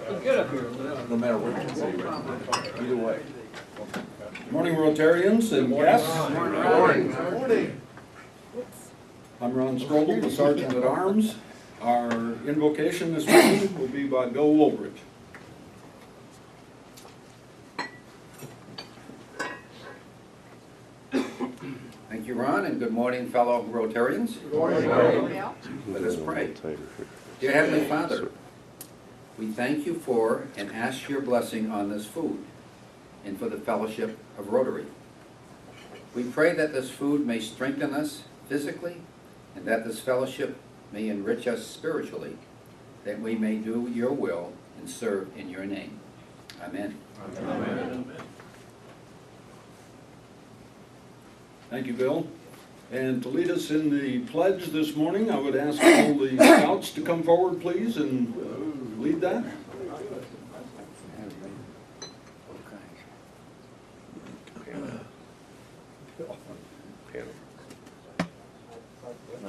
Get up here. No matter what you say, right? Either way. Morning, Rotarians and guests. Morning. I'm Ron Strobel, the Sergeant at Arms. Our invocation this morning will be by Bill Woolbridge. Thank you, Ron, and good morning, fellow Rotarians. Good morning. Let us pray. Dear Heavenly Father, we thank you for and ask your blessing on this food and for the fellowship of Rotary. We pray that this food may strengthen us physically and that this fellowship may enrich us spiritually, that we may do your will and serve in your name. Amen. Amen. Thank you, Bill. And to lead us in the pledge this morning, I would ask all the scouts to come forward, please, and lead that.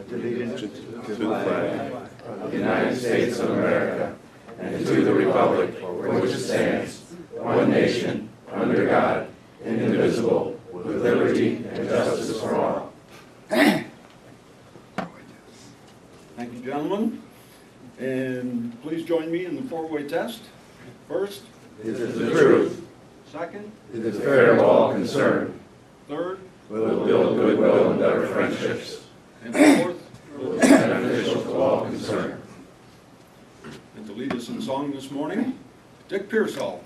Allegiance to the flag of the United States of America and to the republic for which it stands, one nation, under God, indivisible, with liberty and justice for all. Thank you, gentlemen. And please join me in the four-way test. First. It is the truth. Second. It is fair to all concerned. Third. Will build goodwill and better friendships. And fourth. Will be beneficial to all concerned. And to lead us in song this morning, Dick Pearsall.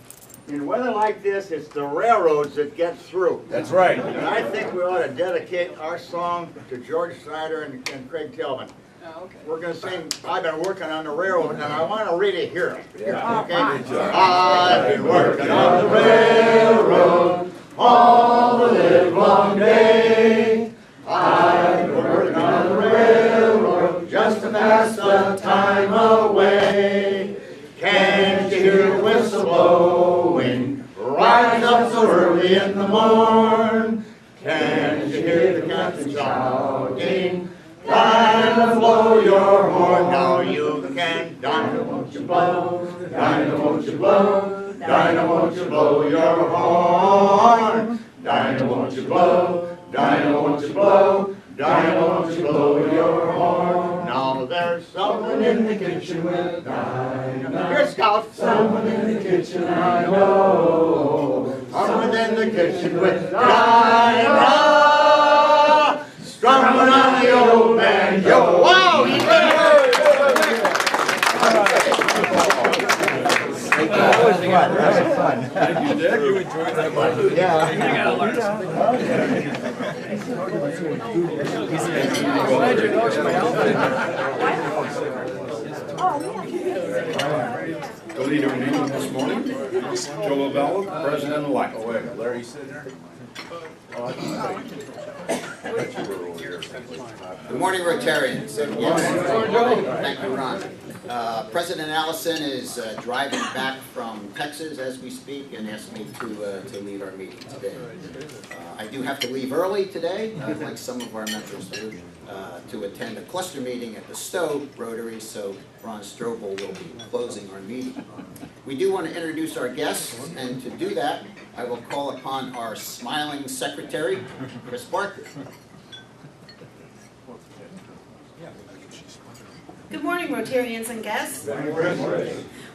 In weather like this, it's the railroads that get through. That's right. And I think we ought to dedicate our song to George Snyder and Craig Tillman. Oh, okay. We're going to sing, I've been working on the railroad, and I want to really hear it. Yeah. Okay? I've been working on the railroad all the livelong day. I've been working on the railroad just to pass the time away. Can't you hear the whistle blowing, riding up so early in the morn? Can't you hear the captain shouting, Dinah, blow your horn? Now you can, Dinah, won't you blow? Dinah, won't you blow? Dinah, won't you blow your horn? Dinah, won't you blow? Dinah, won't you blow? Dinah, won't you blow your horn? Now there's someone in the kitchen with Dinah. Here, Scout. Someone in the kitchen I know. Someone in the kitchen with Dinah. Strumming on the old banjo. Wow! That was fun. That was fun. Thank you, Dick. You enjoyed that one? Yeah. You gotta learn To lead our meeting this morning, Joe Lavella, President-elect. Oh, wait a minute. Larry's sitting there? Good morning, Rotarians. Thank you, Ron. President Allison is driving back from Texas as we speak and asked me to lead our meeting today. I do have to leave early today, like some of our members do, to attend a cluster meeting at the Stowe Rotary, so Ron Strobel will be closing our meeting. We do want to introduce our guests, and to do that, I will call upon our smiling secretary, Chris Barker. Good morning, Rotarians and guests.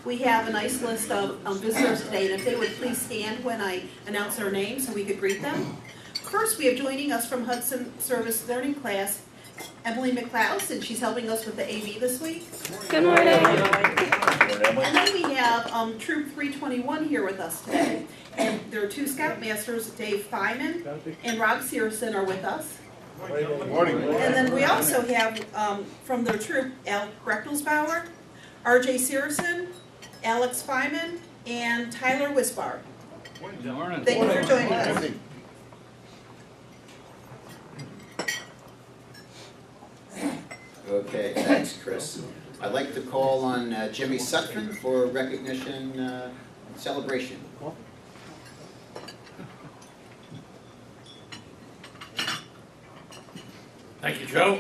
We have a nice list of visitors today, and if they would please stand when I announce their names so we could greet them. First, we have joining us from Hudson Service Learning Class, Emily McLeod, and she's helping us with the AV this week. Good morning. And then we have Troop 321 here with us today. And there are two Scoutmasters, Dave Feynman and Rob Searson are with us. Morning. And then we also have from their troop, Al Brechtelsbauer, RJ Searson, Alex Feynman, and Tyler Wisbar. Good morning. Thank you for joining us. Okay, thanks, Chris. I'd like to call on Jimmy Sutphin for recognition and celebration. Thank you, Joe.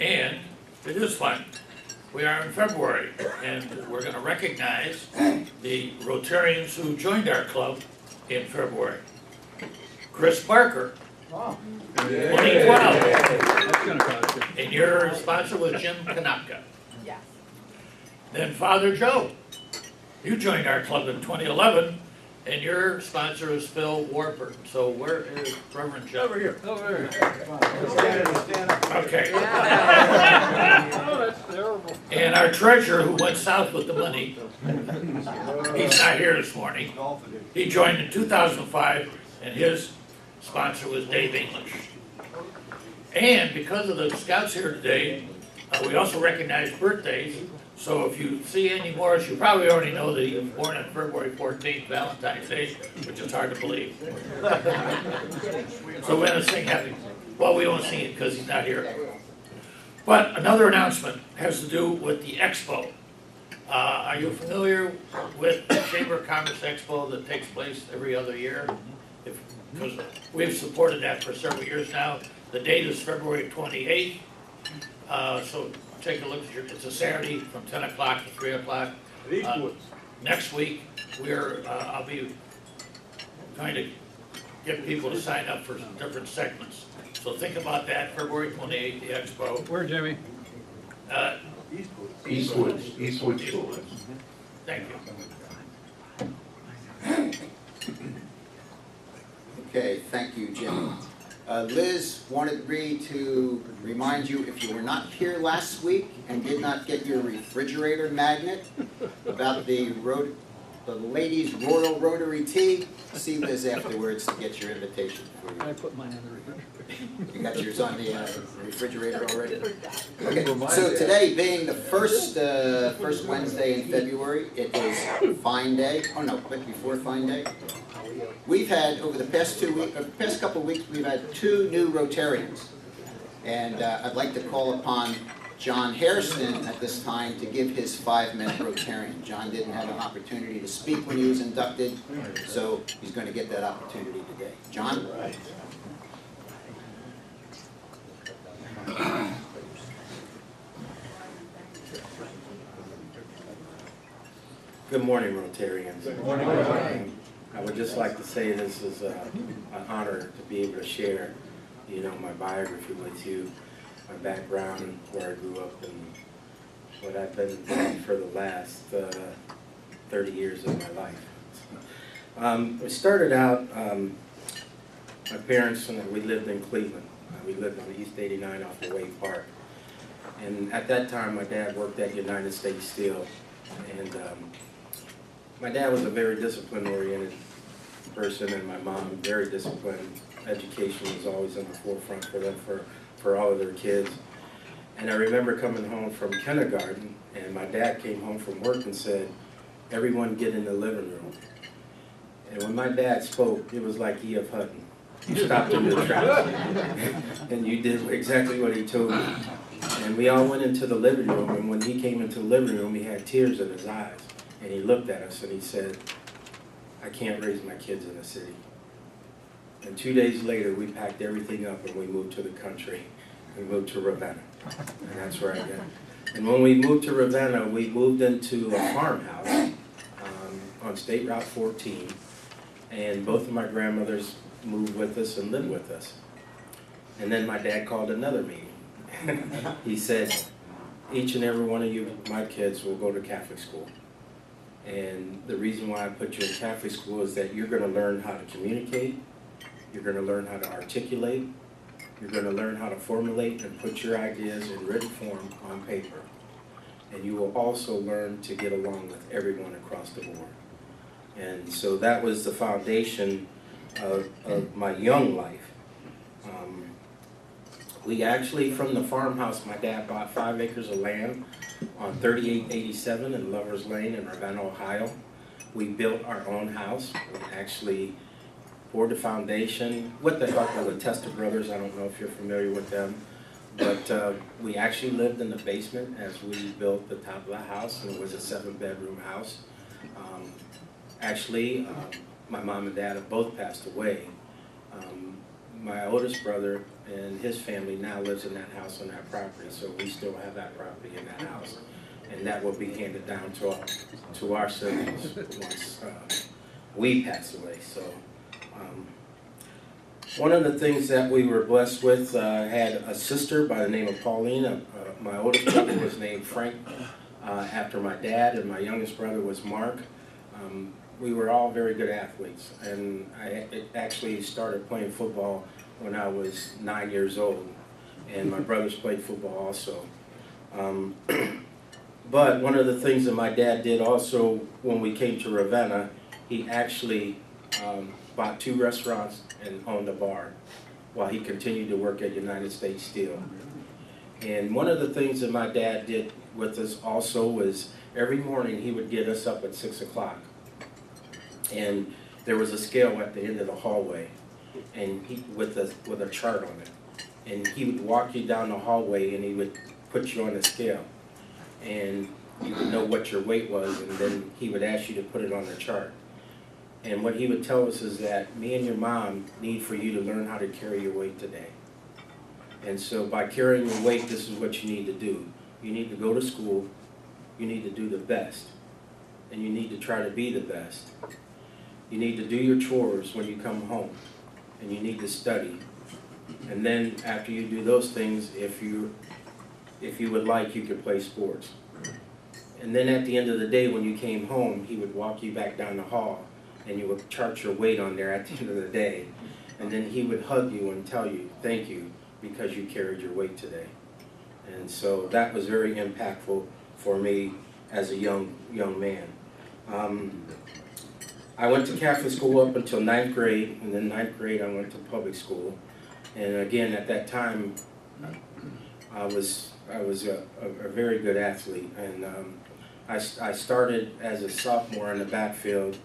And it is fun. We are in February, and we're going to recognize the Rotarians who joined our club in February. Chris Barker, 2012. And your sponsor was Jim Kanaka. Yes. Then Father Joe, you joined our club in 2011, and your sponsor is Phil Warburton. So where is Reverend Joe? Over here. Over here. Okay. Oh, that's terrible. And our treasurer, who went south with the money, he's not here this morning. He joined in 2005, and his sponsor was Dave English. And because of the scouts here today, we also recognize birthdays. So if you see Andy Morris, you probably already know that he was born on February 14th, Valentine's Day, which is hard to believe. So we're going to sing happy. Well, we won't sing it because he's not here. But another announcement has to do with the expo. Are you familiar with the Chamber of Commerce Expo that takes place every other year? Because we've supported that for several years now. The date is February 28th. So take a look at it's a Saturday from 10 o'clock to 3 o'clock. Next week, I'll be trying to get people to sign up for some different segments. So think about that, February 28th, the expo. Where, Jimmy? Eastwood School. Thank you. Okay, thank you, Jim. Liz wanted me to remind you, if you were not here last week and did not get your refrigerator magnet about the ladies' Royal Rotary Tea, see Liz afterwards to get your invitation for you. I put mine in the refrigerator. You got yours on the refrigerator already? Okay, so today being the first Wednesday in February, it is Fine Day. Oh no, but before Fine Day. We've had, over the past couple of weeks, we've had 2 new Rotarians. And I'd like to call upon John Hairston at this time to give his 5-minute Rotarian. John didn't have an opportunity to speak when he was inducted, so he's going to get that opportunity today. John? Good morning, Rotarians. Good morning. I would just like to say this is an honor to be able to share, my biography with you, my background, where I grew up, and what I've been doing for the last 30 years of my life. We started out, my parents, we lived in Cleveland. We lived on East 89 off of Wade Park. And at that time, my dad worked at United States Steel. And my dad was a very discipline-oriented person, and my mom, very disciplined. Education was always in the forefront for them, for all of their kids. And I remember coming home from kindergarten, and my dad came home from work and said, "Everyone get in the living room." And when my dad spoke, it was like E.F. Hutton. You stopped in your tracks, and you did exactly what he told you. And we all went into the living room, and when he came into the living room, he had tears in his eyes. And he looked at us and he said, "I can't raise my kids in the city." And 2 days later, we packed everything up and we moved to the country. We moved to Ravenna, and that's where I got. And when we moved to Ravenna, we moved into a farmhouse on State Route 14, and both of my grandmothers moved with us and lived with us. And then my dad called another meeting. He said, "Each and every one of you, my kids, will go to Catholic school. And the reason why I put you in Catholic school is that you're going to learn how to communicate, you're going to learn how to articulate, you're going to learn how to formulate and put your ideas in written form on paper. And you will also learn to get along with everyone across the board." And so that was the foundation of my young life. We actually, from the farmhouse, my dad bought 5 acres of land on 3887 in Lovers Lane in Ravenna, Ohio. We built our own house. We actually poured the foundation with the help of the Testa brothers. I don't know if you're familiar with them, but we actually lived in the basement as we built the top of the house, and it was a 7-bedroom house. My mom and dad have both passed away. My oldest brother and his family now lives in that house on that property, so we still have that property in that house. and that will be handed down to our siblings once we pass away. So one of the things that we were blessed with, had a sister by the name of Pauline. My oldest brother was named Frank after my dad, and my youngest brother was Mark. We were all very good athletes, and I actually started playing football when I was 9 years old, and my brothers played football also. But one of the things that my dad did also when we came to Ravenna, he actually bought 2 restaurants and owned a bar while he continued to work at United States Steel. And one of the things that my dad did with us also was every morning he would get us up at 6 o'clock. And there was a scale at the end of the hallway, and with a chart on it. And he would walk you down the hallway and he would put you on the scale. And you would know what your weight was, and then he would ask you to put it on the chart. And what he would tell us is that me and your mom need for you to learn how to carry your weight today. And so by carrying your weight, this is what you need to do. You need to go to school, you need to do the best, and you need to try to be the best. You need to do your chores when you come home, and you need to study. And then after you do those things, if you would like, you could play sports. And then at the end of the day, when you came home, he would walk you back down the hall, and you would chart your weight on there at the end of the day. And then he would hug you and tell you, thank you, because you carried your weight today. And so that was very impactful for me as a young man. I went to Catholic school up until 9th grade, and then 9th grade I went to public school. And again, at that time, I was a very good athlete. And I started as a sophomore in the backfield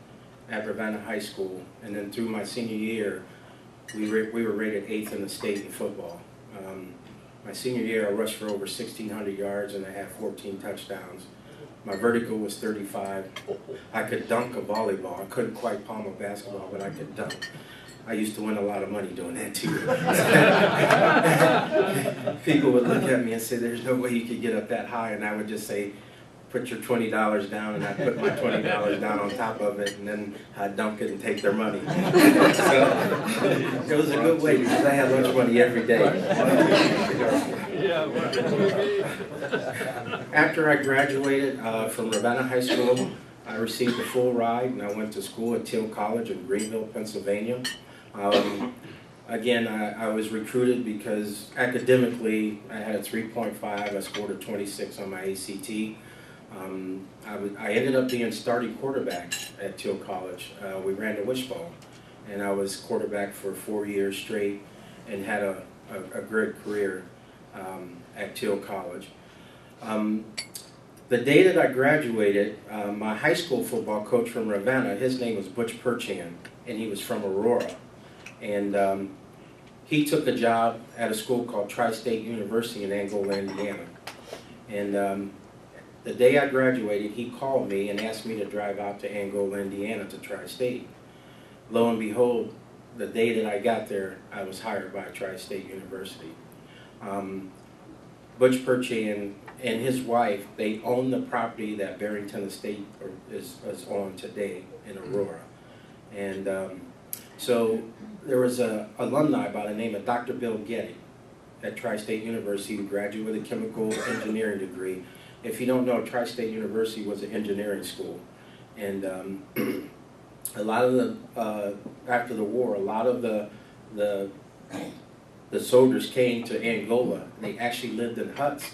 at Ravenna High School, and then through my senior year, we were rated 8th in the state in football. My senior year, I rushed for over 1,600 yards, and I had 14 touchdowns. My vertical was 35. I could dunk a volleyball. I couldn't quite palm a basketball, but I could dunk. I used to win a lot of money doing that too. People would look at me and say, there's no way you could get up that high, and I would just say, put your $20 down, and I'd put my $20 down on top of it, and then I'd dunk it and take their money. So it was a good way because I had lunch money every day. After I graduated from Ravenna High School, I received a full ride, and I went to school at Teal College in Greenville, Pennsylvania. Again, I was recruited because academically I had a 3.5. I scored a 26 on my ACT. I ended up being starting quarterback at Teal College. We ran the wishbone, and I was quarterback for 4 years straight and had a great career at Teal College. The day that I graduated, my high school football coach from Ravenna, his name was Butch Perchan, and he was from Aurora. And he took a job at a school called Tri-State University in Angola, Indiana. And the day I graduated, he called me and asked me to drive out to Angola, Indiana to Tri-State. Lo and behold, the day that I got there, I was hired by Tri-State University. Butch Perchan and his wife, they own the property that Barrington Estate is on today in Aurora. And so there was an alumni by the name of Dr. Bill Getty at Tri-State University who graduated with a chemical engineering degree. If you don't know, Tri-State University was an engineering school. And a lot of the, after the war, a lot of the soldiers came to Angola. They actually lived in huts,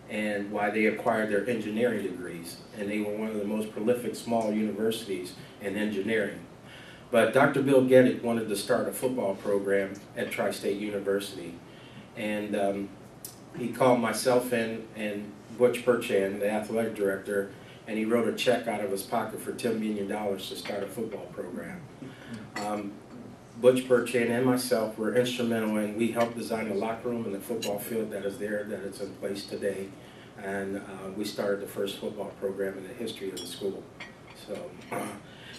and while they acquired their engineering degrees. And they were one of the most prolific small universities in engineering. But Dr. Bill Getty wanted to start a football program at Tri-State University. And he called myself in and Butch Perchan, the athletic director, and he wrote a check out of his pocket for $10 million to start a football program. Butch Perchan and myself were instrumental, and we helped design the locker room and the football field that is there, that is in place today. And we started the first football program in the history of the school. So,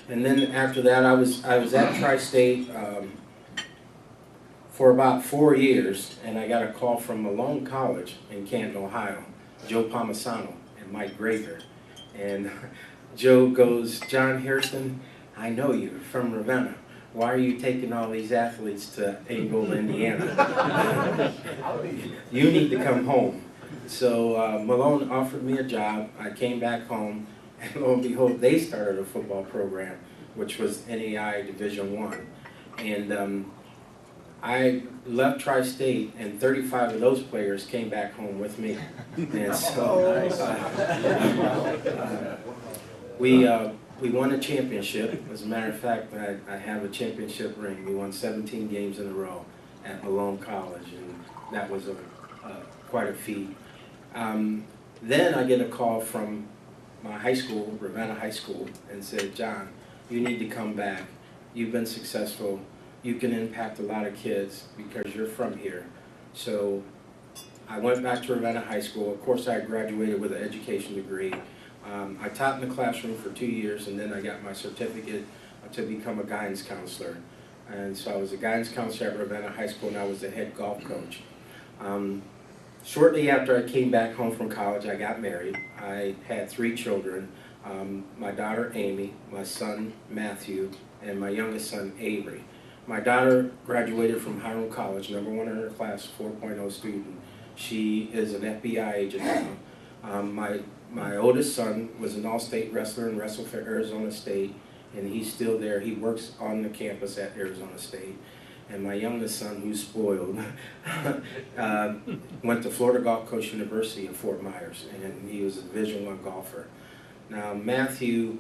and then after that, I was at Tri-State for about 4 years, and I got a call from Malone College in Canton, Ohio, Joe Palmisano. And Mike Graver. And Joe goes, "John Hairston, I know you from Ravenna. Why are you taking all these athletes to Angola, Indiana? You need to come home." So Malone offered me a job. I came back home, and lo and behold, they started a football program, which was NAI Division I. And I left Tri-State, and 35 of those players came back home with me. And so we won a championship. As a matter of fact, I have a championship ring. We won 17 games in a row at Malone College, and that was quite a feat. Then I get a call from my high school, Ravenna High School, and said, "John, you need to come back. You've been successful. You can impact a lot of kids because you're from here." So I went back to Ravenna High School. Of course, I graduated with an education degree. I taught in the classroom for 2 years, and then I got my certificate to become a guidance counselor. And so I was a guidance counselor at Ravenna High School, and I was the head golf coach. Shortly after I came back home from college, I got married. I had 3 children, my daughter Amy, my son Matthew, and my youngest son Avery. My daughter graduated from Hiram College, #1 in her class, 4.0 student. She is an FBI agent now. My oldest son was an all-state wrestler and wrestled for Arizona State, and he's still there. He works on the campus at Arizona State. And my youngest son, who's spoiled, went to Florida Gulf Coast University in Fort Myers, and he was a Division I golfer. Now, Matthew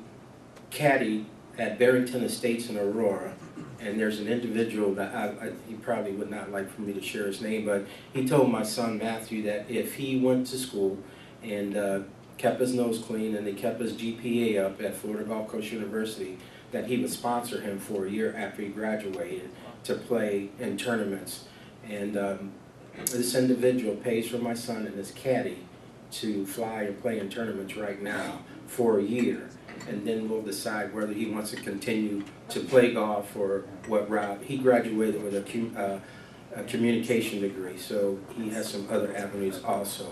caddied at Barrington Estates in Aurora, and there's an individual that he probably would not like for me to share his name, but he told my son Matthew that if he went to school and kept his nose clean and he kept his GPA up at Florida Gulf Coast University, that he would sponsor him for a year after he graduated to play in tournaments. And this individual pays for my son and his caddy to fly and play in tournaments right now for a year. And then we'll decide whether he wants to continue to play golf or what route. He graduated with a communication degree, so he has some other avenues also.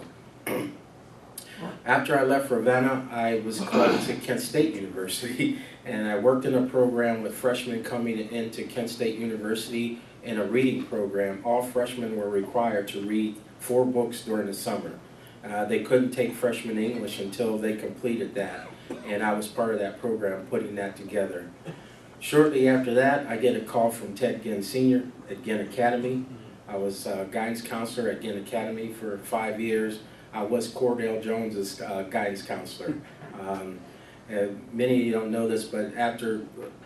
After I left Ravenna, I was called to Kent State University, and I worked in a program with freshmen coming into Kent State University in a reading program. All freshmen were required to read 4 books during the summer. They couldn't take freshman English until they completed that, and I was part of that program putting that together. Shortly after that, I get a call from Ted Ginn Sr. at Ginn Academy. I was guidance counselor at Ginn Academy for 5 years. I was Cordell Jones's guidance counselor. Many of you don't know this, but after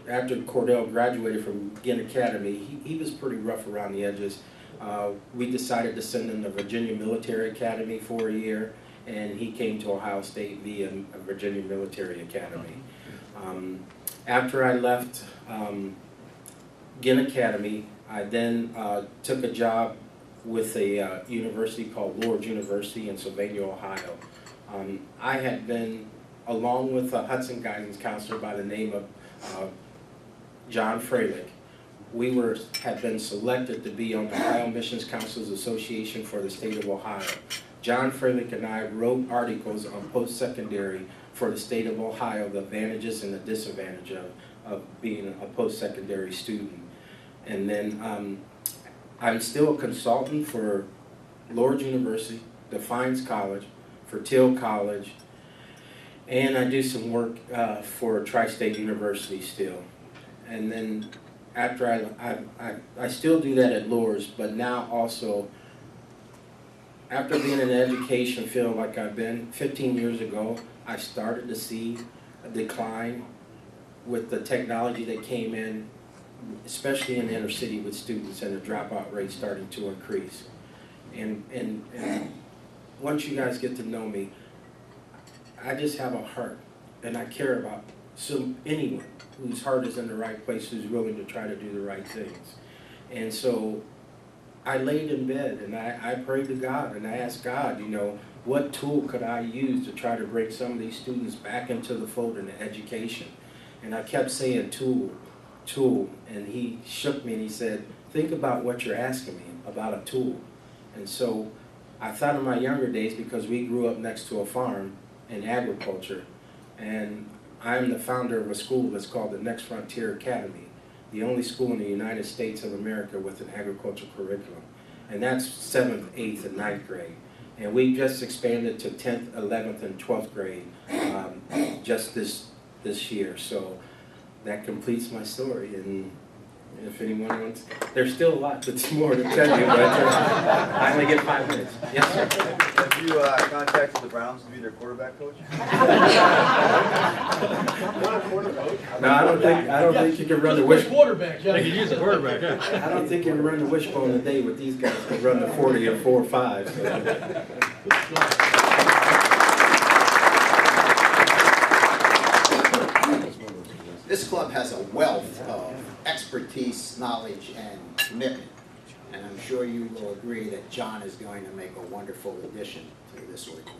Cordell graduated from Ginn Academy, he was pretty rough around the edges. We decided to send him to Virginia Military Academy for a year, and he came to Ohio State via Virginia Military Academy. After I left Ginn Academy, I then took a job with a university called Lourdes University in Sylvania, Ohio. I had been, along with a Hudson guidance counselor by the name of John Freilich, we had been selected to be on the Ohio Missions Councils Association for the state of Ohio. John Freilich and I wrote articles on post-secondary for the state of Ohio, the advantages and the disadvantages of being a post-secondary student. And then I'm still a consultant for Lourdes University, Defiance College, for Till College, and I do some work for Tri-State University still. And then after I still do that at Lourdes, but now also, after being in the education field like I've been, 15 years ago, I started to see a decline with the technology that came in, especially in the inner city with students, and the dropout rate starting to increase. And once you guys get to know me, I just have a heart, and I care about anyone whose heart is in the right place, who's willing to try to do the right things. And so I laid in bed and I prayed to God, and I asked God, you know, what tool could I use to try to bring some of these students back into the fold in education? And I kept saying tool, and he shook me and he said, think about what you're asking me about a tool. And so I thought of my younger days, because we grew up next to a farm, in agriculture. And I'm the founder of a school that's called the Next Frontier Academy, the only school in the United States of America with an agriculture curriculum. And that's 7th, 8th, and 9th grade. And we just expanded to 10th, 11th, and 12th grade just this year. So that completes my story. And if anyone wants, there's still a lot that's more to tell you, but I only get 5 minutes. Yes, sir. Have you contacted the Browns to be their quarterback coach? No, I don't think you can run the wishbone. Quarterback, yeah. They could use a quarterback, yeah. I don't think you can run the wishbone today with these guys who run the 40 or 4 or 5. So. This club has a wealth of expertise, knowledge, and commitment. And I'm sure you will agree that John is going to make a wonderful addition to this organization.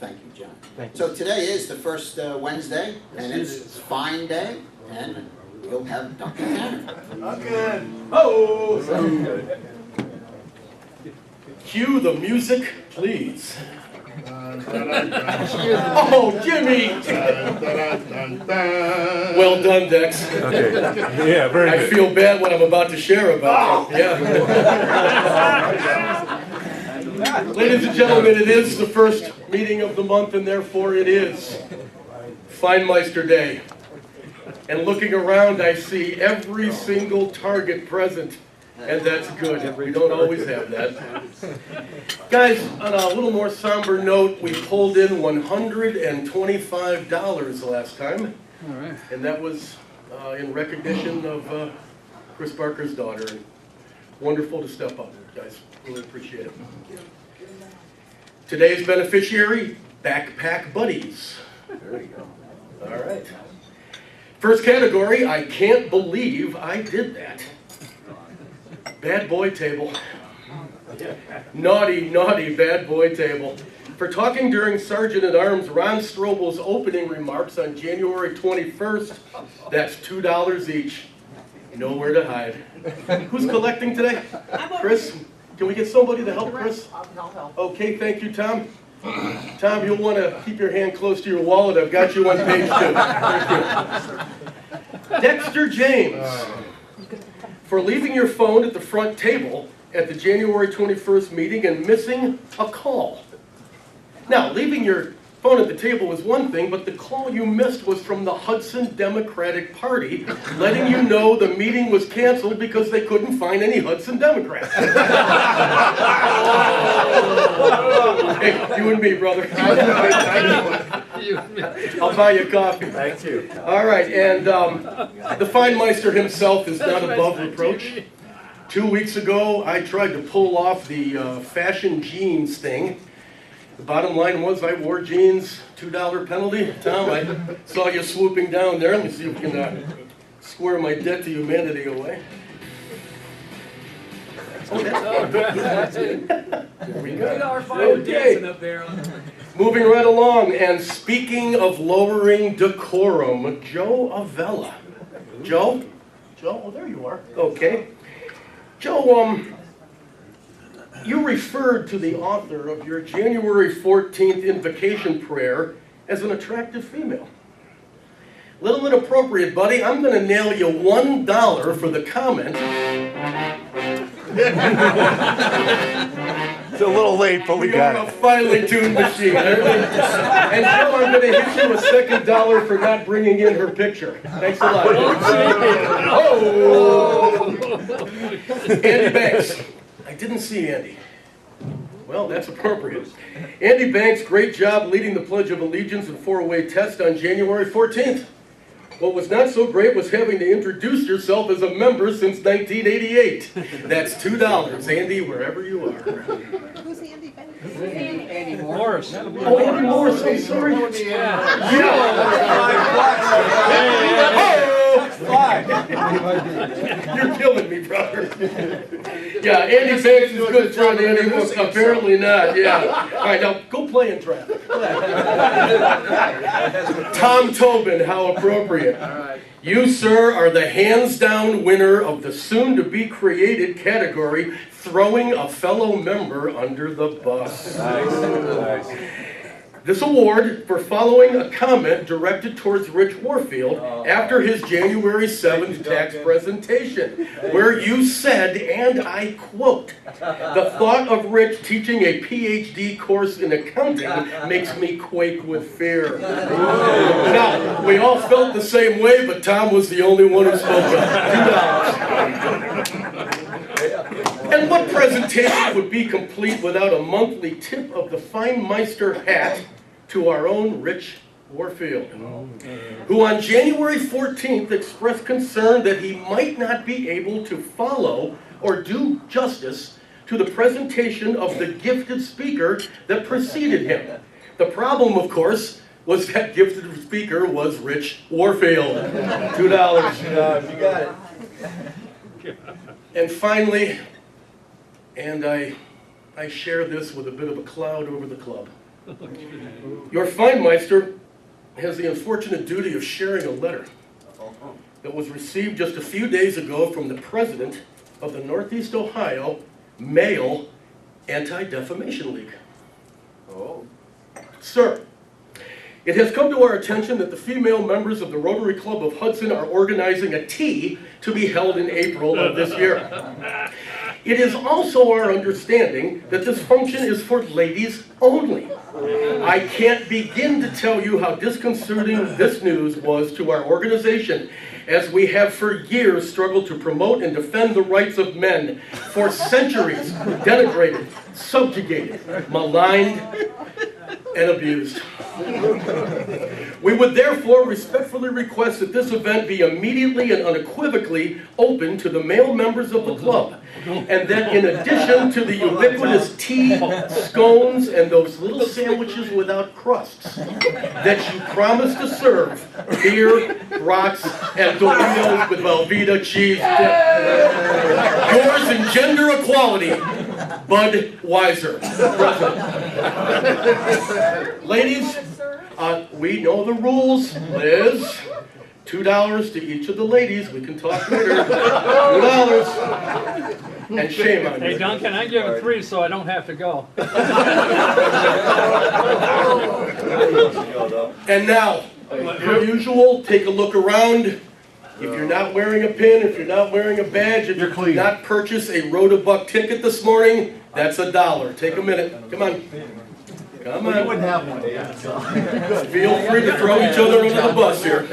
Thank you, John. So today is the first Wednesday, and it's a fine day, and you'll have Dr. Tanner. Duncan! Oh! Cue the music, please. Oh, Jimmy! Well done, Dex. Okay. Yeah, very I good. feel bad what I'm about to share about it. Yeah. Ladies and gentlemen, it is the first meeting of the month, and therefore it is Feinmeister Day. And looking around, I see every single target present. And that's good. We don't always have that. Guys, on a little more somber note, we pulled in $125 last time. All right. And that was in recognition of Chris Barker's daughter. And wonderful to step up, guys. Really appreciate it. Today's beneficiary, Backpack Buddies. There you go. All right. First category, I can't believe I did that. Bad boy table. Naughty, naughty bad boy table. For talking during Sergeant at Arms Ron Strobel's opening remarks on January 21st, that's $2 each. Nowhere to hide. Who's collecting today? Chris? Can we get somebody to help Chris? I'll help. Okay, thank you, Tom. Tom, you'll want to keep your hand close to your wallet. I've got you on page 2. Thank you. Dexter James. For leaving your phone at the front table at the January 21st meeting and missing a call. Now, leaving your phone at the table was one thing, but the call you missed was from the Hudson Democratic Party, letting you know the meeting was canceled because they couldn't find any Hudson Democrats. Hey, you and me, brother. I'll buy you coffee. Thank you. All right, and the Feinmeister himself is not above reproach. 2 weeks ago, I tried to pull off the fashion jeans thing. The bottom line was I wore jeans, $2 penalty. Tom, I saw you swooping down there. Let me see if we can square my debt to humanity away. Oh, that's good. There we go. Okay. Moving right along, and speaking of lowering decorum, Joe Avella. Joe? Joe? Oh, there you are. Okay. Joe, you referred to the author of your January 14th invocation prayer as an attractive female. Little inappropriate, buddy. I'm going to nail you $1 for the comment. It's a little late, but we got You're it. a finely tuned machine. And Joe, I'm going to hit you a second $1 for not bringing in her picture. Thanks a lot. Oh! Andy Banks. I didn't see Andy. Well, that's appropriate. Andy Banks, great job leading the Pledge of Allegiance and 4-way test on January 14th. What was not so great was having to introduce yourself as a member since 1988. That's $2, Andy, wherever you are. Who's Andy Banks? Andy Morris. Oh, Andy Morris, I'm sorry. Yeah. You're killing me, brother. Yeah, Andy Banks is good friend, Andy. Apparently not, yeah. All right, now go play in traffic. Tom Tobin, how appropriate. You, sir, are the hands-down winner of the soon-to-be-created category, throwing a fellow member under the bus. Nice. This award for following a comment directed towards Rich Warfield after his January 7th tax presentation, where you said, and I quote, "The thought of Rich teaching a PhD course in accounting makes me quake with fear." Now, we all felt the same way, but Tom was the only one who spoke up. $2. And what presentation would be complete without a monthly tip of the Feinmeister hat to our own Rich Warfield, who on January 14th expressed concern that he might not be able to follow or do justice to the presentation of the gifted speaker that preceded him. The problem, of course, was that gifted speaker was Rich Warfield. $2. You got it. And finally, and I share this with a bit of a cloud over the club. Your Feinmeister has the unfortunate duty of sharing a letter that was received just a few days ago from the president of the Northeast Ohio Male Anti-Defamation League. Oh. Sir, it has come to our attention that the female members of the Rotary Club of Hudson are organizing a tea to be held in April of this year. It is also our understanding that this function is for ladies only. I can't begin to tell you how disconcerting this news was to our organization, as we have for years struggled to promote and defend the rights of men, for centuries denigrated, subjugated, maligned, and abused. We would therefore respectfully request that this event be immediately and unequivocally open to the male members of the club, and that in addition to the ubiquitous tea, scones, and those little sandwiches without crusts, that you promise to serve beer, rocks, and Doritos with Velveeta cheese dip. Yours in gender equality, Bud Weiser, President. Ladies, we know the rules. Liz, $2 to each of the ladies. We can talk later. $2. And shame on you. Hey, Duncan, I give it 3 so I don't have to go. And now, per usual, take a look around. If you're not wearing a pin, if you're not wearing a badge, if you did not purchase a Rotabuck ticket this morning, that's $1. Take a minute. Come on. Come on. You wouldn't have one. Feel free to throw each other under the bus here.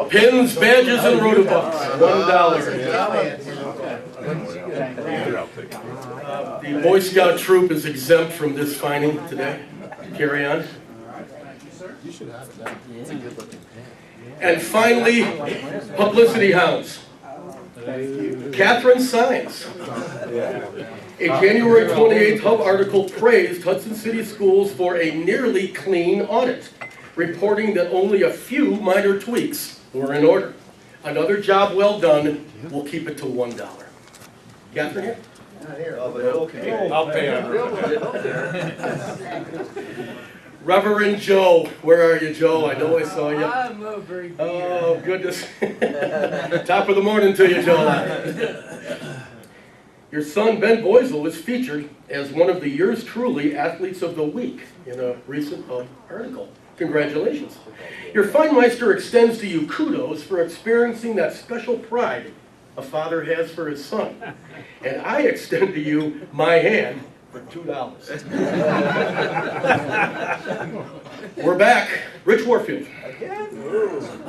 Pins, badges, and Rotabucks. $1. The Boy Scout troop is exempt from this fining today. Carry on. And finally, publicity hounds. Catherine Sines. A January 28th Hub article praised Hudson City Schools for a nearly clean audit, reporting that only a few minor tweaks were in order. Another job well done. We'll keep it to $1. Catherine here? Not here. Oh, but okay. I'll pay her. Reverend Joe, where are you, Joe? I know I saw you. I'm over here. Oh, goodness. Top of the morning to you, Joe. Your son, Ben Boisel, was featured as one of the Yours Truly Athletes of the Week in a recent Hub article. Congratulations. Your Feinmeister extends to you kudos for experiencing that special pride a father has for his son. And I extend to you my hand for $2. We're back. Rich Warfield.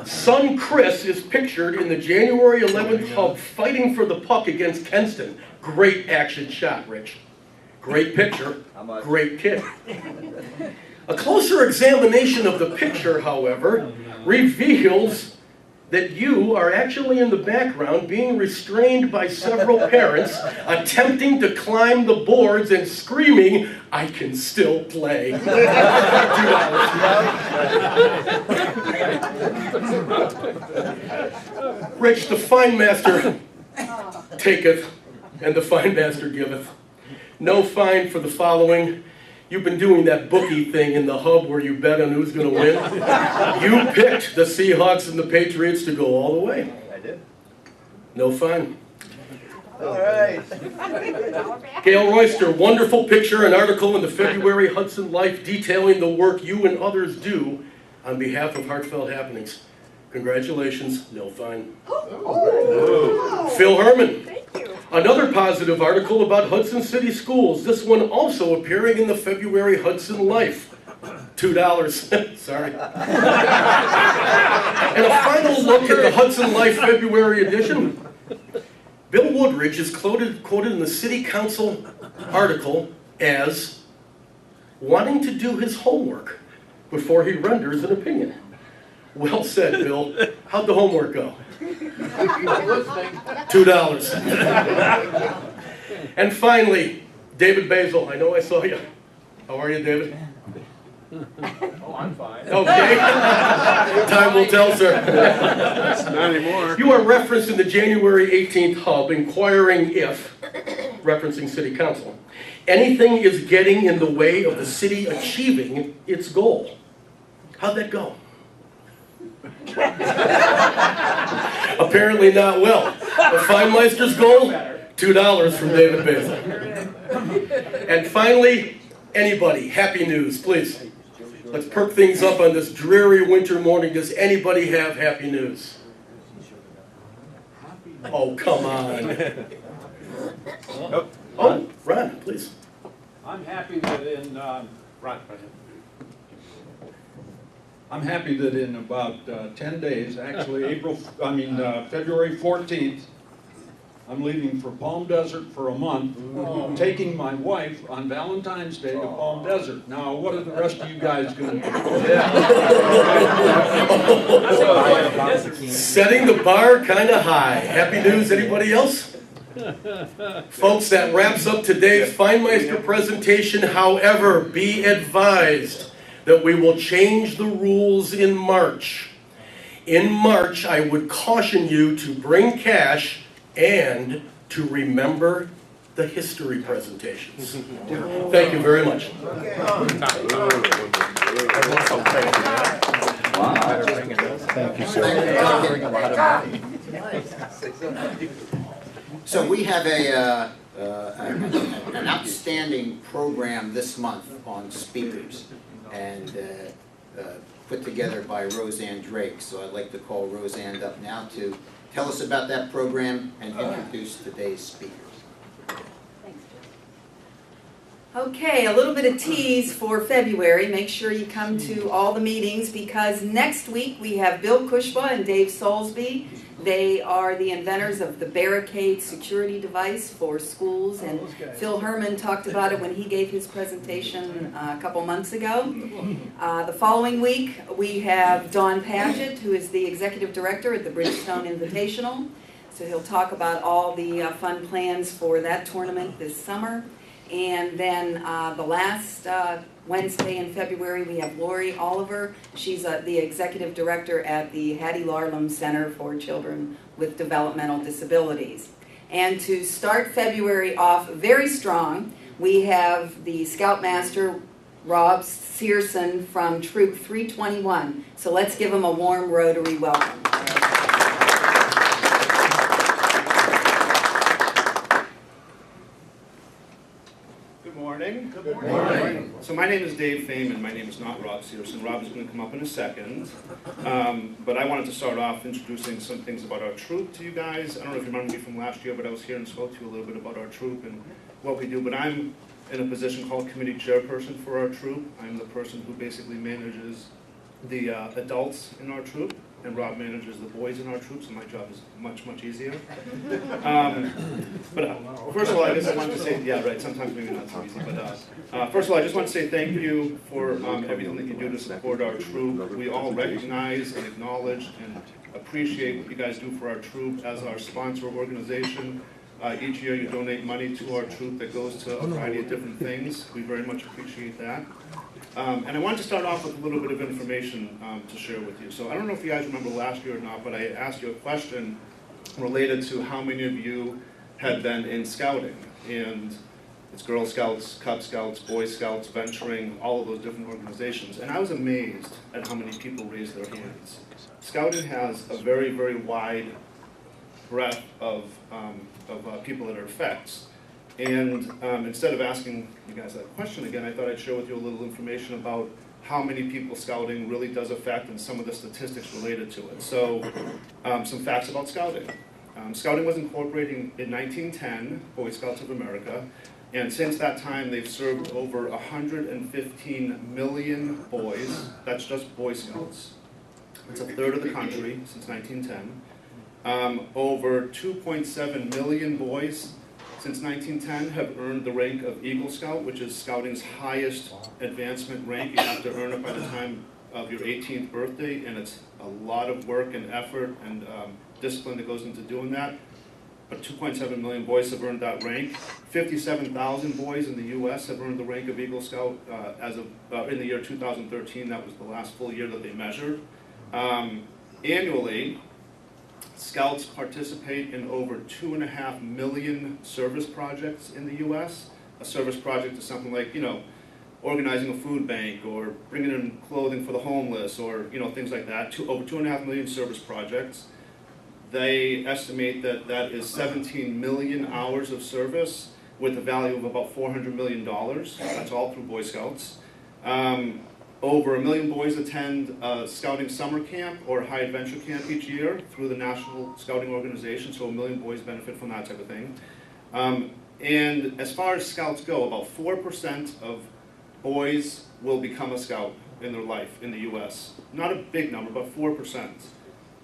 Son Chris is pictured in the January 11th Hub fighting for the puck against Kenston. Great action shot, Rich. Great picture. Great kid. A closer examination of the picture, however, reveals that you are actually in the background being restrained by several parents attempting to climb the boards and screaming, "I can still play." Rich, the fine master taketh, and the fine master giveth. No fine for the following. You've been doing that bookie thing in the hub where you bet on who's going to win. You picked the Seahawks and the Patriots to go all the way. I did. No fine. All right. Gail Royster, wonderful picture and article in the February Hudson Life detailing the work you and others do on behalf of Heartfelt Happenings. Congratulations, no fine. Phil Herman, another positive article about Hudson City Schools, this one also appearing in the February Hudson Life. $2, sorry. And a final look at the Hudson Life February edition. Bill Woodridge is quoted in the City Council article as wanting to do his homework before he renders an opinion. Well said, Bill. How'd the homework go? $2. And finally, David Basil. I know I saw you. How are you, David? Oh, I'm fine. Okay. Time will tell, sir. Not anymore. You are referenced in the January 18th hub, inquiring if, referencing City Council, anything is getting in the way of the city achieving its goal. How'd that go? Apparently not well. The Feinmeister's goal? $2 from David Basil. And finally, anybody, happy news, please. Let's perk things up on this dreary winter morning. Does anybody have happy news? Oh, come on. Oh, Ron, please. I'm happy that in about 10 days, actually February 14th, I'm leaving for Palm Desert for a month, taking my wife on Valentine's Day to Palm Desert. Now, what are the rest of you guys going to do? Setting the bar kind of high. Happy news, anybody else? Folks, that wraps up today's Feinmeister presentation. However, be advised that we will change the rules in March. In March, I would caution you to bring cash and to remember the history presentations. Thank you very much. Thank you, sir. So we have an outstanding program this month on speakers, and put together by Roseanne Drake. So I'd like to call Roseanne up now to tell us about that program and introduce today's speakers. Okay, a little bit of tease for February. Make sure you come to all the meetings because next week we have Bill Kushba and Dave Soulsby. They are the inventors of the barricade security device for schools, and Phil Herman talked about it when he gave his presentation a couple months ago. The following week we have Don Padgett, who is the executive director at the Bridgestone Invitational. So he'll talk about all the fun plans for that tournament this summer. And then the last Wednesday in February, we have Lori Oliver. She's the executive director at the Hattie Larlam Center for Children with Developmental Disabilities. And to start February off very strong, we have the Scoutmaster Rob Searson from Troop 321. So let's give him a warm Rotary welcome. Good morning. So my name is Dave Feynman. My name is not Rob Searson. Rob is going to come up in a second. But I wanted to start off introducing some things about our troop to you guys. I don't know if you remember me from last year, but I was here and spoke to you a little bit about our troop and what we do. But I'm in a position called committee chairperson for our troop. I'm the person who basically manages the adults in our troop, and Rob manages the boys in our troop, so my job is much, much easier. But first of all, I guess I wanted to say, yeah, right, sometimes maybe not so easy, but first of all, I just want to say thank you for everything that you do to support our troop. We all recognize and acknowledge and appreciate what you guys do for our troop as our sponsor organization. Each year you donate money to our troop that goes to a variety of different things. We very much appreciate that. And I wanted to start off with a little bit of information to share with you. So I don't know if you guys remember last year or not, but I asked you a question related to how many of you had been in scouting. And it's Girl Scouts, Cub Scouts, Boy Scouts, venturing, all of those different organizations. And I was amazed at how many people raised their hands. Scouting has a very, very wide breadth of people that it affects. And instead of asking you guys that question again, I thought I'd share with you a little information about how many people scouting really does affect and some of the statistics related to it. So some facts about scouting. Scouting was incorporated in 1910, Boy Scouts of America, and since that time they've served over 115 million boys. That's just Boy Scouts. It's a third of the country since 1910. Over 2.7 million boys since 1910 have earned the rank of Eagle Scout, which is Scouting's highest advancement rank. You have to earn it by the time of your 18th birthday, and it's a lot of work and effort and discipline that goes into doing that. But 2.7 million boys have earned that rank. 57,000 boys in the U.S. have earned the rank of Eagle Scout as of in the year 2013. That was the last full year that they measured. Annually, Scouts participate in over 2.5 million service projects in the U.S. A service project is something like, organizing a food bank or bringing in clothing for the homeless or, things like that. Over 2.5 million service projects. They estimate that that is 17 million hours of service with a value of about $400 million. That's all through Boy Scouts. Over 1 million boys attend Scouting Summer Camp or High Adventure Camp each year through the National Scouting Organization, so 1 million boys benefit from that type of thing. And as far as Scouts go, about 4% of boys will become a Scout in their life in the U.S. Not a big number, but 4%.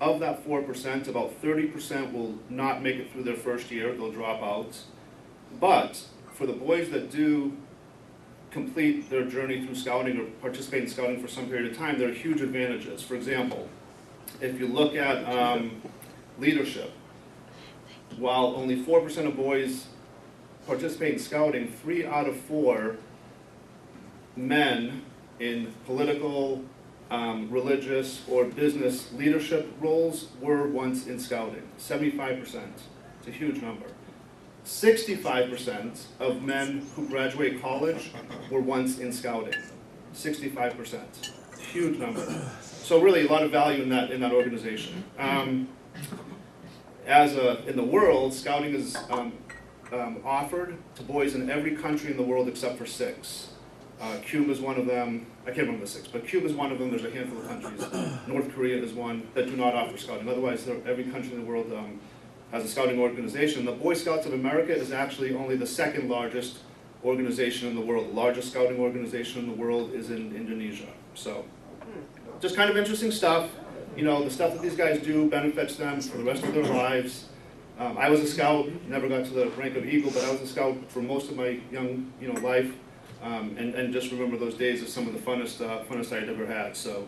Of that 4%, about 30% will not make it through their first year, they'll drop out. But for the boys that do complete their journey through scouting or participate in scouting for some period of time, there are huge advantages. For example, if you look at leadership, while only 4% of boys participate in scouting, 3 out of 4 men in political, religious, or business leadership roles were once in scouting. 75%. It's a huge number. 65% of men who graduate college were once in scouting. 65%. Huge number. So really a lot of value in that organization. In the world, scouting is offered to boys in every country in the world except for 6. Cuba is one of them. I can't remember the 6, but Cuba is one of them. There's a handful of countries. North Korea is one that do not offer scouting. Otherwise, every country in the world has a scouting organization. The Boy Scouts of America is actually only the 2nd largest organization in the world. The largest scouting organization in the world is in Indonesia. So, just kind of interesting stuff. The stuff that these guys do benefits them for the rest of their lives. I was a Scout, never got to the rank of Eagle, but I was a Scout for most of my young, life. And just remember those days as some of the funnest I'd ever had. So,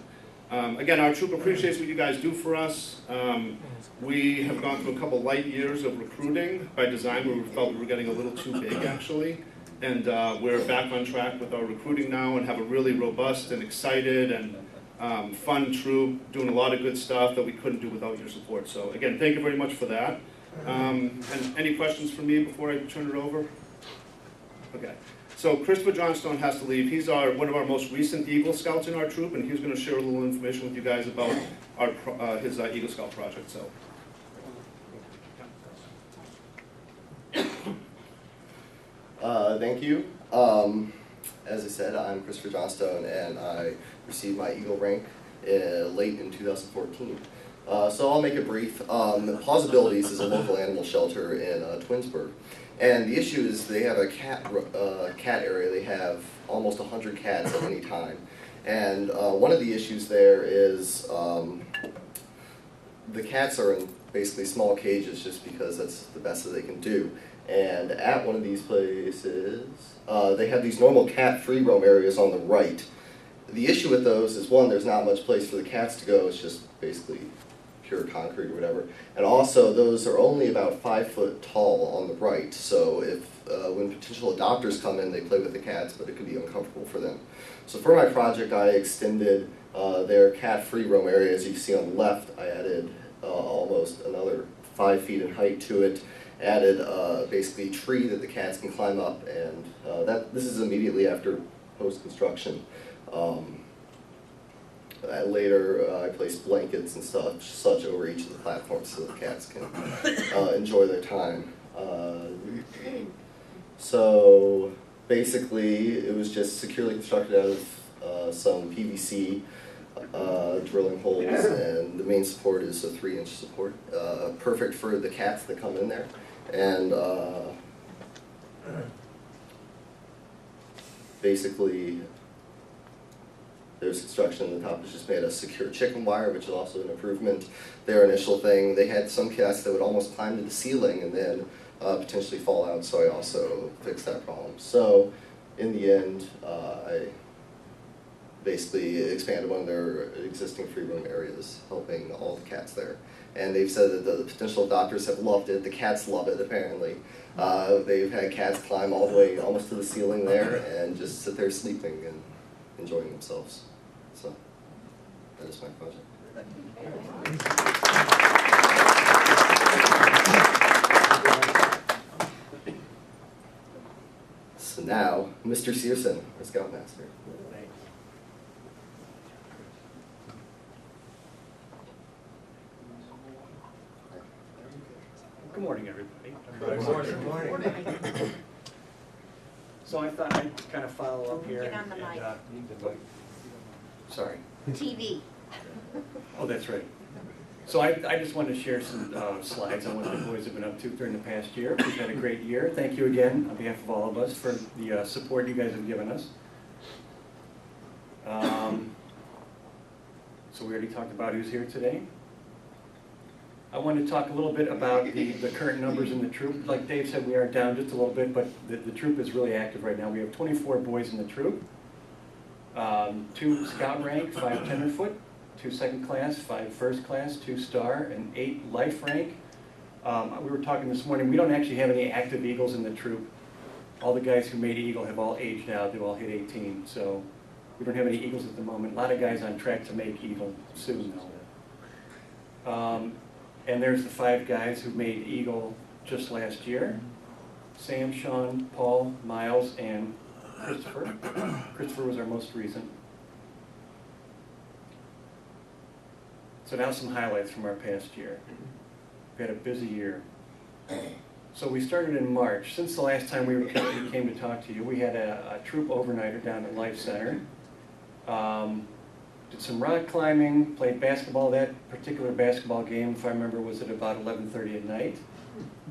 again, our troop appreciates what you guys do for us. We have gone through a couple light years of recruiting by design where we felt we were getting a little too big, actually. And we're back on track with our recruiting now and have a really robust and excited and fun troop, doing a lot of good stuff that we couldn't do without your support. So, again, thank you very much for that. And any questions for me before I turn it over? Okay. So Christopher Johnstone has to leave. He's one of our most recent Eagle Scouts in our troop, and he's going to share a little information with you guys about his Eagle Scout project. So. Thank you. As I said, I'm Christopher Johnstone, and I received my Eagle rank late in 2014. So I'll make it brief. Plausibilities is a local animal shelter in Twinsburg. And the issue is they have a cat area. They have almost 100 cats at any time. And one of the issues there is the cats are in basically small cages just because that's the best that they can do. And at one of these places, they have these normal cat free roam areas on the right. The issue with those is, one, there's not much place for the cats to go. It's just basically pure concrete or whatever. And also, those are only about 5 foot tall on the right, so if when potential adopters come in, they play with the cats, but it could be uncomfortable for them. So for my project, I extended their cat-free roam area. As you see on the left, I added almost another 5 feet in height to it, added basically a tree that the cats can climb up, and this is immediately after post-construction. Later, I placed blankets and such over each of the platforms so the cats can enjoy their time. So basically, it was just securely constructed out of some PVC drilling holes, and the main support is a 3-inch support, perfect for the cats that come in there. And basically, there's construction on the top is just made of secure chicken wire, which is also an improvement. Their initial thing, they had some cats that would almost climb to the ceiling and then potentially fall out, so I also fixed that problem. So in the end, I basically expanded one of their existing free roam areas, helping all the cats there. And they've said that the potential adopters have loved it. The cats love it, apparently. They've had cats climb all the way almost to the ceiling there and just sit there sleeping and enjoying themselves. So that is my project. So now, Mr. Searson, our Scoutmaster. Good morning, everybody. Good morning. So I thought I'd kind of follow up here. Get on the mic. Sorry. TV. Oh, that's right. So I just wanted to share some slides on what the boys have been up to during the past year. We've had a great year. Thank you again on behalf of all of us for the support you guys have given us. So we already talked about who's here today. I want to talk a little bit about the current numbers in the troop. Like Dave said, we are down just a little bit, but the troop is really active right now. We have 24 boys in the troop, 2 scout rank, 5 tenderfoot, 2 second class, 5 first class, 2 star, and 8 life rank. We were talking this morning, we don't actually have any active Eagles in the troop. All the guys who made Eagle have all aged out. They've all hit 18, so we don't have any Eagles at the moment. A lot of guys on track to make Eagle soon, though. And there's the 5 guys who made Eagle just last year. Sam, Sean, Paul, Miles, and Christopher. Christopher was our most recent. So now some highlights from our past year. We had a busy year. So we started in March. Since the last time we came to talk to you, we had a troop overnighter down at Life Center. Did some rock climbing, played basketball. That particular basketball game, if I remember, was at about 11:30 at night.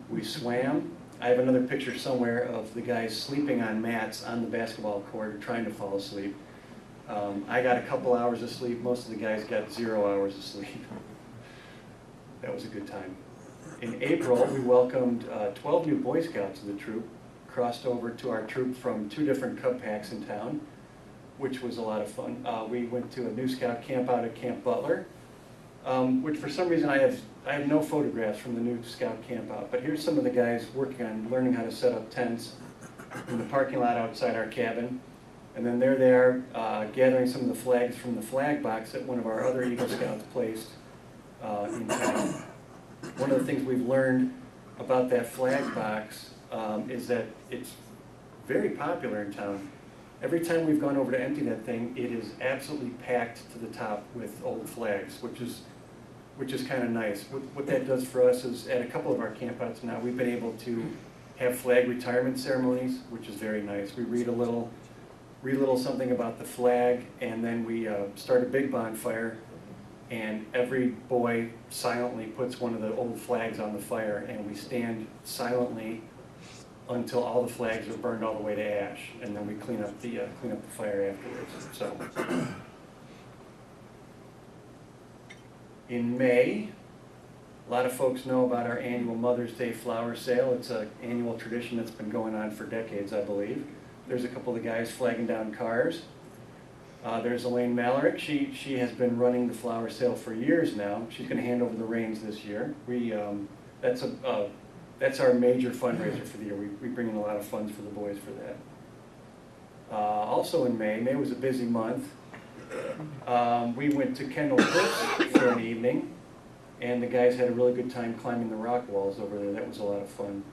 We swam. I have another picture somewhere of the guys sleeping on mats on the basketball court trying to fall asleep. I got a couple hours of sleep. Most of the guys got 0 hours of sleep. That was a good time. In April, we welcomed 12 new Boy Scouts to the troop, crossed over to our troop from 2 different Cub packs in town, which was a lot of fun. We went to a new scout camp out at Camp Butler, which for some reason I have no photographs from the new scout camp out, but here's some of the guys working on learning how to set up tents in the parking lot outside our cabin. And then they're there gathering some of the flags from the flag box that one of our other Eagle Scouts placed in town. One of the things we've learned about that flag box is that it's very popular in town. Every time we've gone over to empty that thing, it is absolutely packed to the top with old flags, which is kind of nice. What that does for us is, at a couple of our campouts now, we've been able to have flag retirement ceremonies, which is very nice. We read a little something about the flag, and then we start a big bonfire, and every boy silently puts one of the old flags on the fire, and we stand silently until all the flags are burned all the way to ash, and then we clean up the fire afterwards. So, in May, a lot of folks know about our annual Mother's Day flower sale. It's an annual tradition that's been going on for decades, I believe. There's a couple of guys flagging down cars. There's Elaine Malarick. She has been running the flower sale for years now. She's going to hand over the reins this year. That's our major fundraiser for the year. We bring in a lot of funds for the boys for that. Also in May was a busy month. We went to Kendall Cliffs for an evening, and the guys had a really good time climbing the rock walls over there. That was a lot of fun.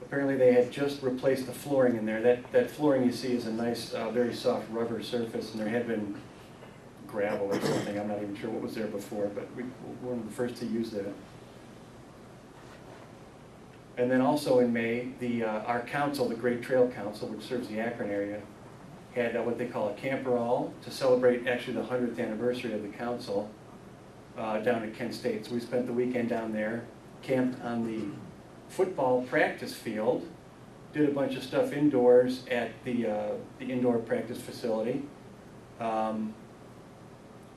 Apparently they had just replaced the flooring in there. That flooring you see is a nice, very soft rubber surface, and there had been gravel or something. I'm not even sure what was there before, but we were one of the first to use that. And then also in May, our council, the Great Trail Council, which serves the Akron area, had what they call a camper-all to celebrate actually the 100th anniversary of the council down at Kent State. So we spent the weekend down there, camped on the football practice field, did a bunch of stuff indoors at the indoor practice facility.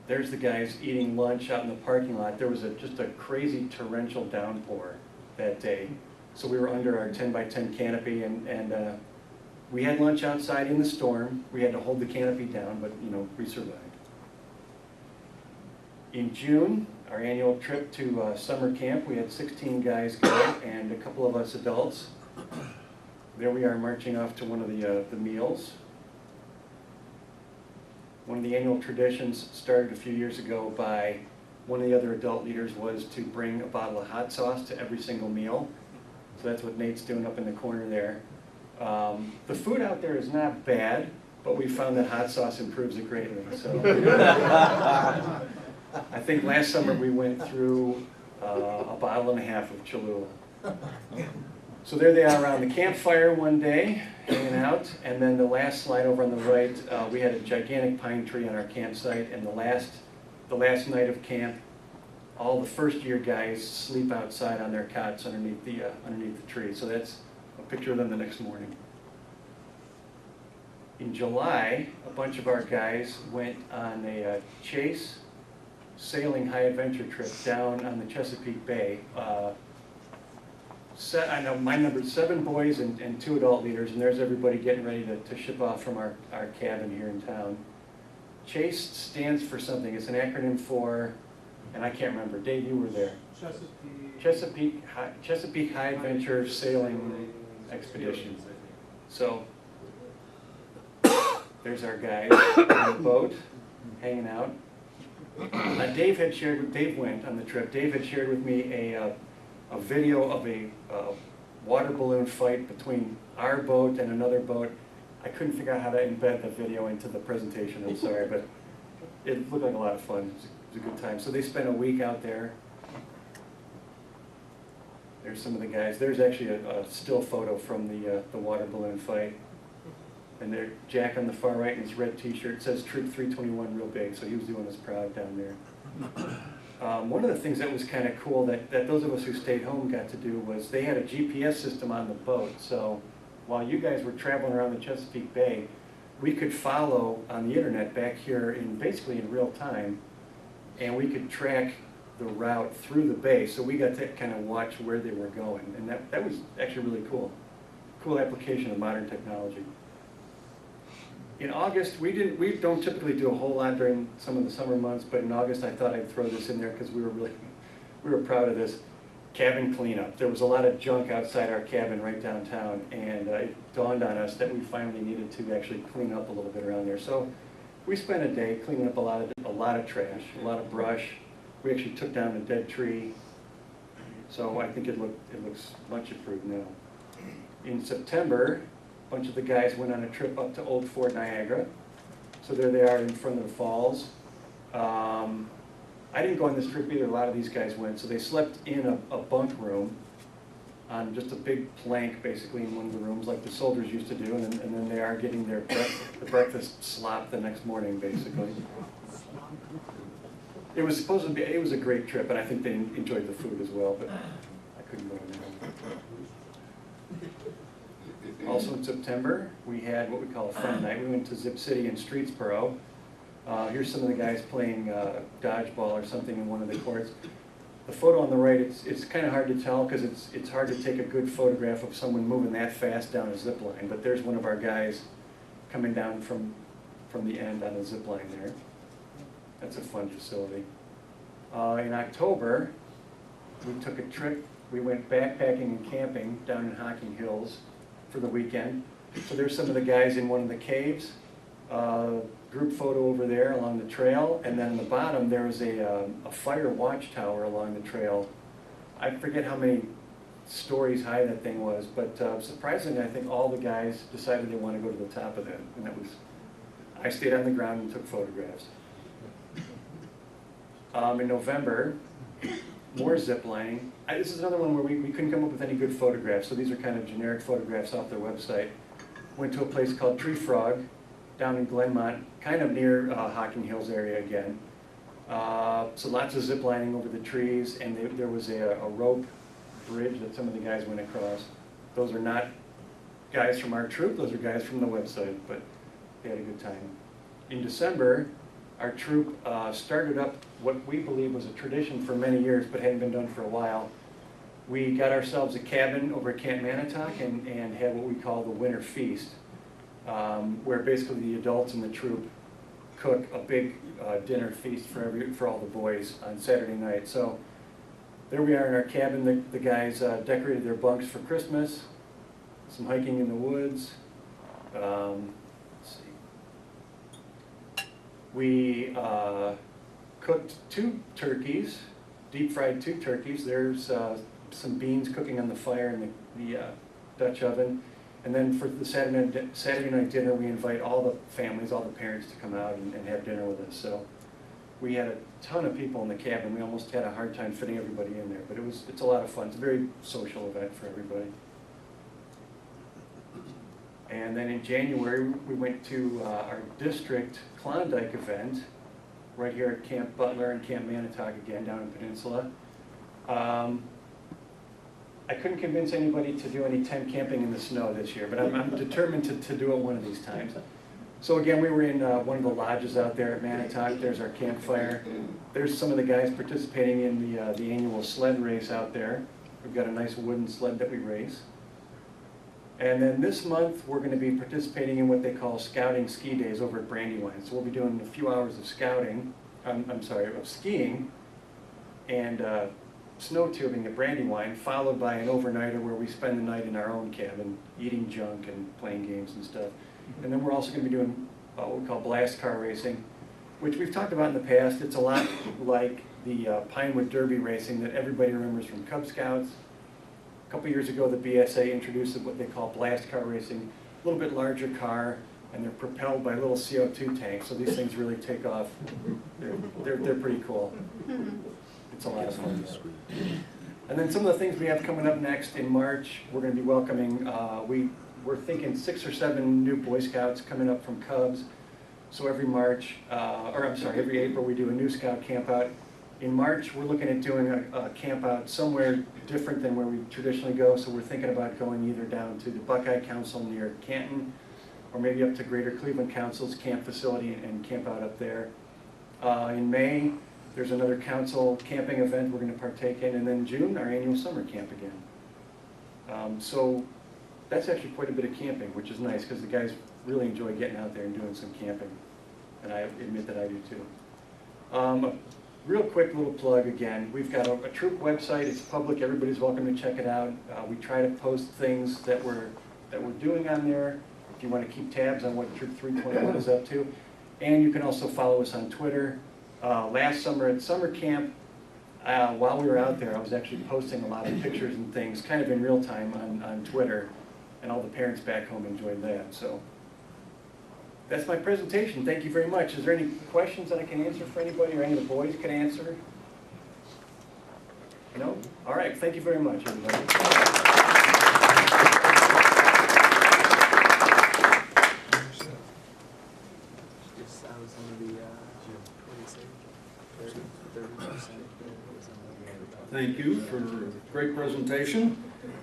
There's the guys eating lunch out in the parking lot. There was just a crazy torrential downpour that day. So we were under our 10 by 10 canopy, and we had lunch outside in the storm. We had to hold the canopy down, but we survived. In June, our annual trip to summer camp, we had 16 guys go and a couple of us adults. There we are marching off to one of the meals. One of the annual traditions started a few years ago by one of the other adult leaders was to bring a bottle of hot sauce to every single meal. So that's what Nate's doing up in the corner there. The food out there is not bad, but we found that hot sauce improves it greatly. So I think last summer we went through a bottle and a half of Cholula. So there they are around the campfire one day, hanging out, and then the last slide over on the right, we had a gigantic pine tree on our campsite, and the last night of camp, all the first-year guys sleep outside on their cots underneath the tree. So that's a picture of them the next morning. In July, a bunch of our guys went on a chase sailing high adventure trip down on the Chesapeake Bay. I know my number 7 boys and 2 adult leaders, and there's everybody getting ready to ship off from our cabin here in town. Chase stands for something. It's an acronym for, and I can't remember. Dave, you were there. Chesapeake High Adventure Sailing Expedition. So there's our guys on the boat, hanging out. Dave went on the trip. Dave had shared with me a video of a water balloon fight between our boat and another boat. I couldn't figure out how to embed the video into the presentation, I'm sorry, but it looked like a lot of fun. It was a good time. So they spent a week out there. There's some of the guys. There's actually a still photo from the water balloon fight. And there's Jack on the far right in his red t-shirt. It says Troop 321 real big, so he was doing us proud down there. One of the things that was kind of cool that those of us who stayed home got to do was they had a GPS system on the boat. So while you guys were traveling around the Chesapeake Bay, we could follow on the internet back here basically in real time, and we could track the route through the bay. So we got to kind of watch where they were going, and that was actually really cool. Cool application of modern technology. In August, we don't typically do a whole lot during some of the summer months, but in August I thought I'd throw this in there because we were proud of this. Cabin cleanup. There was a lot of junk outside our cabin right downtown, and it dawned on us that we finally needed to actually clean up a little bit around there. So we spent a day cleaning up a lot of trash, a lot of brush. We actually took down a dead tree, so I think it looks much improved now. In September, a bunch of the guys went on a trip up to Old Fort Niagara. So there they are in front of the falls. I didn't go on this trip either. A lot of these guys went. So they slept in a bunk room on just a big plank, basically, in one of the rooms, like the soldiers used to do. And then they are getting their breakfast slop the next morning, basically. It was supposed to be. It was a great trip, and I think they enjoyed the food as well. But I couldn't go in there. Also in September, we had what we call a fun night. We went to Zip City in Streetsboro. Here's some of the guys playing dodgeball or something in one of the courts. The photo on the right, it's kind of hard to tell because it's hard to take a good photograph of someone moving that fast down a zip line. But there's one of our guys coming down from from the end on the zip line there. That's a fun facility. In October, we took a trip. We went backpacking and camping down in Hocking Hills for the weekend. So there's some of the guys in one of the caves. Group photo over there along the trail, and then on the bottom there was a fire watchtower along the trail. I forget how many stories high that thing was, but surprisingly I think all the guys decided they want to go to the top of that, and that was, I stayed on the ground and took photographs. In November, more zip lining. This is another one where we couldn't come up with any good photographs, so these are kind of generic photographs off their website. Went to a place called Tree Frog down in Glenmont, kind of near Hocking Hills area again. So lots of zip lining over the trees, and there was a rope bridge that some of the guys went across. Those are not guys from our troop, those are guys from the website, but they had a good time. In December, our troop started up what we believe was a tradition for many years, but hadn't been done for a while. We got ourselves a cabin over at Camp Manitowoc and had what we call the Winter Feast, where basically the adults in the troop cook a big dinner feast for all the boys on Saturday night. So there we are in our cabin. The guys decorated their bunks for Christmas, some hiking in the woods. Let's see. We cooked 2 turkeys, deep fried 2 turkeys. There's some beans cooking on the fire in the Dutch oven. And then for the Saturday night dinner, we invite all the families, all the parents to come out and have dinner with us. So we had a ton of people in the cabin. We almost had a hard time fitting everybody in there, but it's a lot of fun. It's a very social event for everybody. And then in January, we went to our district Klondike event right here at Camp Butler and Camp Manitowoc again down in Peninsula. I couldn't convince anybody to do any tent camping in the snow this year, but I'm determined to do it one of these times. So again, we were in one of the lodges out there at Manitowoc. There's our campfire. There's some of the guys participating in the annual sled race out there. We've got a nice wooden sled that we race. And then this month, we're going to be participating in what they call scouting ski days over at Brandywine. So we'll be doing a few hours of scouting, of skiing, and snow tubing at Brandywine, followed by an overnighter where we spend the night in our own cabin, eating junk and playing games and stuff. And then we're also going to be doing what we call blast car racing, which we've talked about in the past. It's a lot like the Pinewood Derby racing that everybody remembers from Cub Scouts. A couple years ago, the BSA introduced what they call blast car racing, a little bit larger car, and they're propelled by little CO2 tanks, so these things really take off. They're pretty cool. It's a lot of fun. And then some of the things we have coming up next in March, we're going to be welcoming, we're thinking 6 or 7 new Boy Scouts coming up from Cubs. So every every April we do a new Scout camp out. In March, we're looking at doing a camp out somewhere different than where we traditionally go. So we're thinking about going either down to the Buckeye Council near Canton, or maybe up to Greater Cleveland Council's camp facility and camp out up there. In May, there's another council camping event we're going to partake in, and then June, our annual summer camp again. So that's actually quite a bit of camping, which is nice because the guys really enjoy getting out there and doing some camping, and I admit that I do too. A real quick little plug again, we've got a troop website. It's public, everybody's welcome to check it out. We try to post things that we're doing on there if you want to keep tabs on what Troop 321 is up to. And you can also follow us on Twitter. Last summer at summer camp, while we were out there, I was actually posting a lot of pictures and things kind of in real time on Twitter, and all the parents back home enjoyed that. So that's my presentation. Thank you very much. Is there any questions that I can answer for anybody, or any of the boys can answer? No? All right. Thank you very much, everybody. Thank you for a great presentation.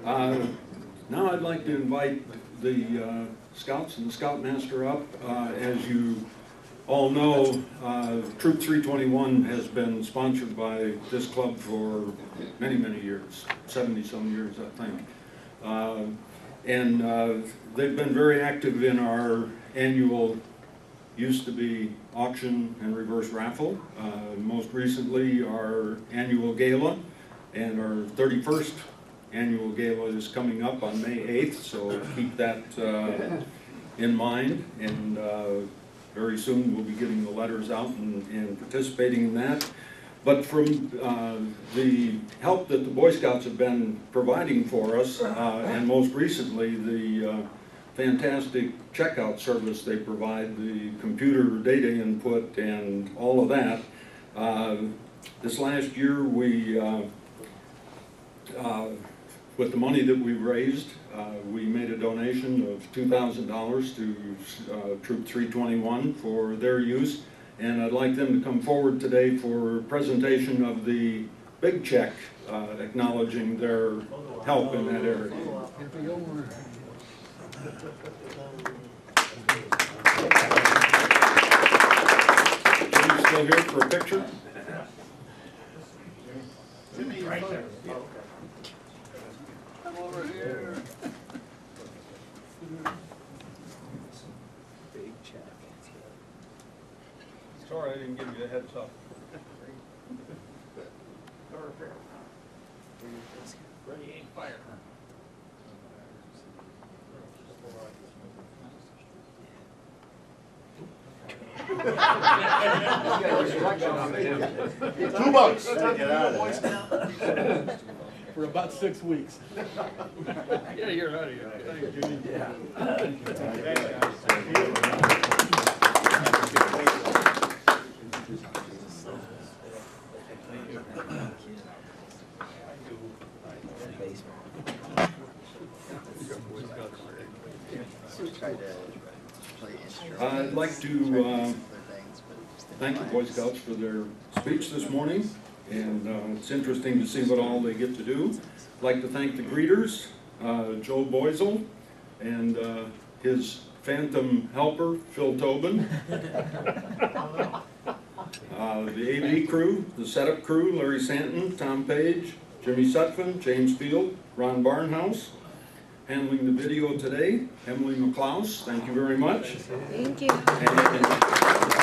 Now I'd like to invite the Scouts and the Scoutmaster up. As you all know, Troop 321 has been sponsored by this club for many, many years, 70-some years, I think. And they've been very active in our annual used to be auction and reverse raffle. Most recently, our annual gala, and our 31st annual gala is coming up on May 8th, so keep that in mind. And very soon we'll be getting the letters out and participating in that. But from the help that the Boy Scouts have been providing for us, and most recently the fantastic checkout service they provide, the computer data input and all of that, this last year we, with the money that we raised, we made a donation of $2,000 to Troop 321 for their use. And I'd like them to come forward today for presentation of the big check acknowledging their help in that area. Are you still here for a picture? Right there. Come over here. Big check. Sorry, I didn't give you a heads up. Ready, aim, fire. $2. For about 6 weeks. Yeah, you're out of here. Thank you, Judy. Yeah. I'd like to thank the Boy Scouts for their speech this morning, and it's interesting to see what all they get to do. I'd like to thank the greeters, Joe Boisel, and his phantom helper, Phil Tobin. The AV crew, the setup crew, Larry Santon, Tom Page, Jimmy Sutphin, James Field, Ron Barnhouse. Handling the video today, Emily McClouse, thank you very much. Thank you. And